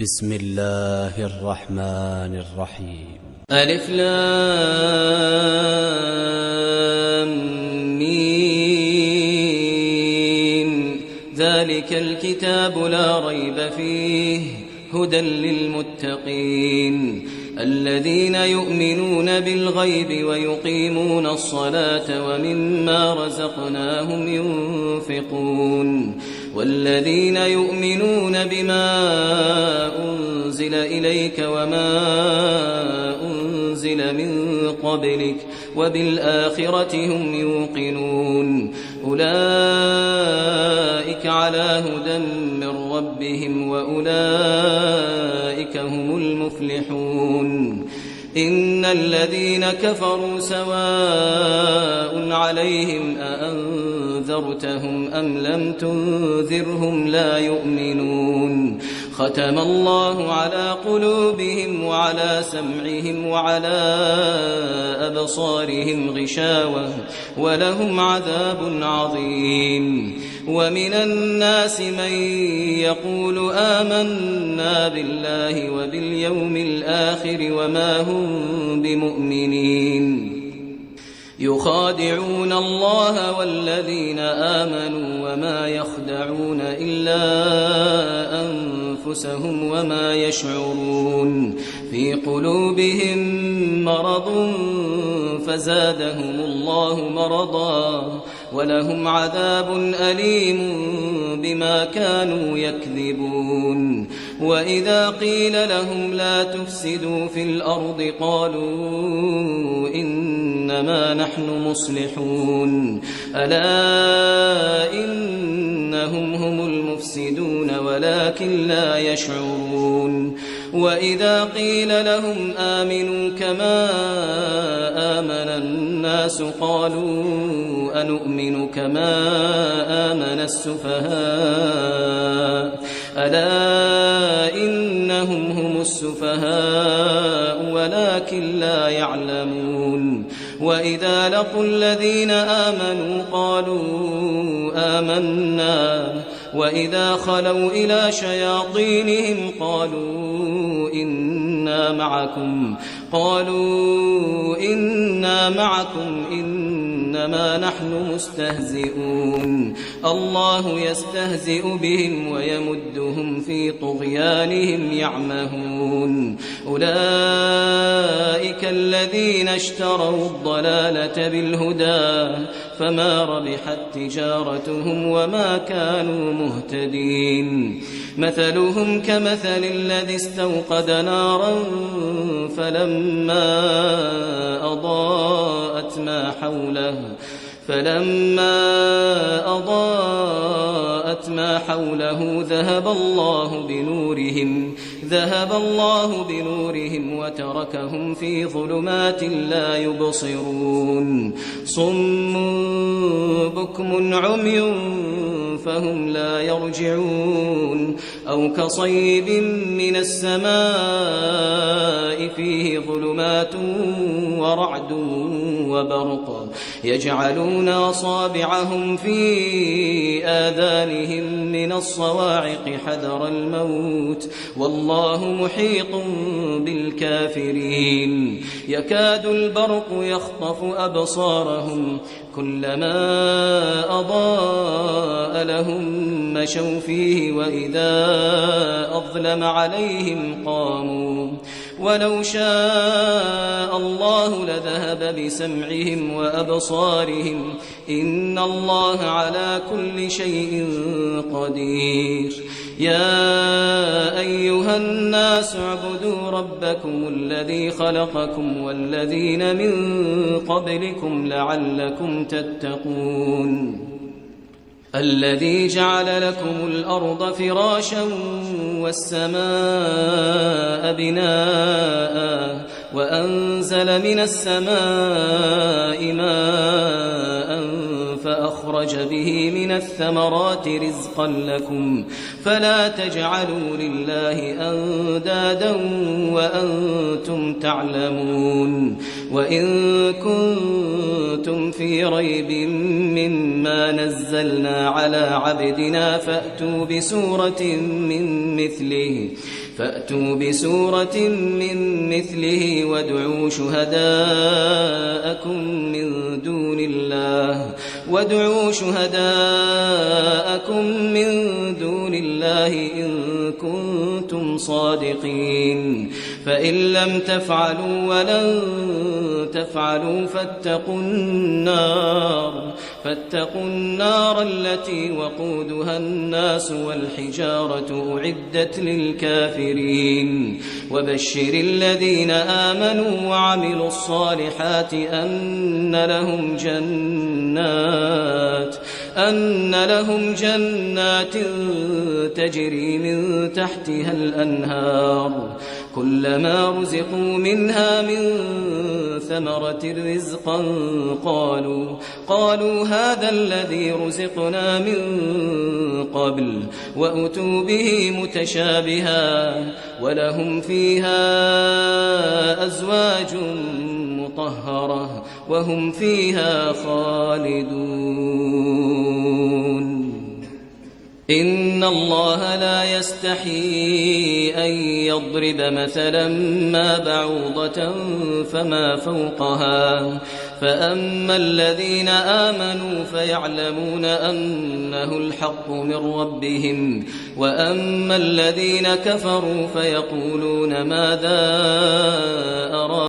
بسم الله الرحمن الرحيم. ألف لام ميم. ذلك الكتاب لا ريب فيه هدى للمتقين الذين يؤمنون بالغيب ويقيمون الصلاة ومما رزقناهم ينفقون والذين يؤمنون بما أنزل إليك وما أنزل من قبلك وبالآخرة هم يوقنون أولئك على هدى من ربهم وأولئك هم المفلحون. إن الذين كفروا سواء عليهم أأنذرتهم أم لم تنذرهم لا يؤمنون. ختم الله على قلوبهم وعلى سمعهم وعلى أبصارهم غشاوة ولهم عذاب عظيم. ومن الناس من يقول آمنا بالله وباليوم الآخر وما هم بمؤمنين يخادعون الله والذين آمنوا وما يخدعون إلا أنفسهم وما يشعرون. في قلوبهم مرض فزادهم الله مرضا ولهم عذاب أليم بما كانوا يكذبون. وإذا قيل لهم لا تفسدوا في الأرض قالوا إنما نحن مصلحون ألا إنهم هم المفسدون ولكن لا يشعرون. وإذا قيل لهم آمنوا كما آمن الناس قالوا أنؤمن كما آمن السفهاء ألا إنهم هم السفهاء ولكن لا يعلمون. وإذا لقوا الذين آمنوا قالوا آمنا وإذا خلوا إلى شياطينهم قالوا إنا معكم إنما نحن مستهزئون. الله يستهزئ بهم ويمدهم في طغيانهم يعمهون. أولئك الذين اشتروا الضلالة بالهدى فما ربحت تجارتهم وما كانوا مهتدين. مثلهم كمثل الذي استوقد نارا فلما أضاءت ما حوله ذهب الله بنورهم وتركهم في ظلمات لا يبصرون. صم بكم عمي فهم لا يرجعون. أو كصيب من السماء فيه ظلمات ورعد وبرق يجعلون أصابعهم في آذانهم من الصواعق حذر الموت والله محيط بالكافرين. يكاد البرق يخطف أبصارهم كلما أضاء لهم مشوا فيه وإذا أظلم عليهم قاموا. ولو شاء الله لذهب بسمعهم وأبصارهم إن الله على كل شيء قدير. يا أيها الناس اعبدوا ربكم الذي خلقكم والذين من قبلكم لعلكم تتقون. الذي جعل لكم الأرض فراشا والسماء بناء وأنزل من السماء ماء فأخرج به من الثمرات رزقا لكم فلا تجعلوا لله أندادا وأنتم تعلمون. وإن كنتم في ريب مما نزلنا على عبدنا فأتوا بسورة من مثله فأتوا بسورة من مثله وادعوا شهداءكم من دون الله إن كنتم صادقين فإن لم تفعلوا ولن تفعلوا فاتقوا النار التي وقودها الناس والحجارة أعدت للكافرين وبشر الذين آمنوا وعملوا الصالحات أن لهم جنات تجري من تحتها الأنهار كلما رزقوا منها من ثمرة رزقا قالوا هذا الذي رزقنا من قبل وأتوا به متشابها ولهم فيها أزواج مطهرة وهم فيها خالدون إن الله لا يستحيي أن يضرب مثلا ما بعوضة فما فوقها فأما الذين آمنوا فيعلمون أنه الحق من ربهم وأما الذين كفروا فيقولون ماذا أراد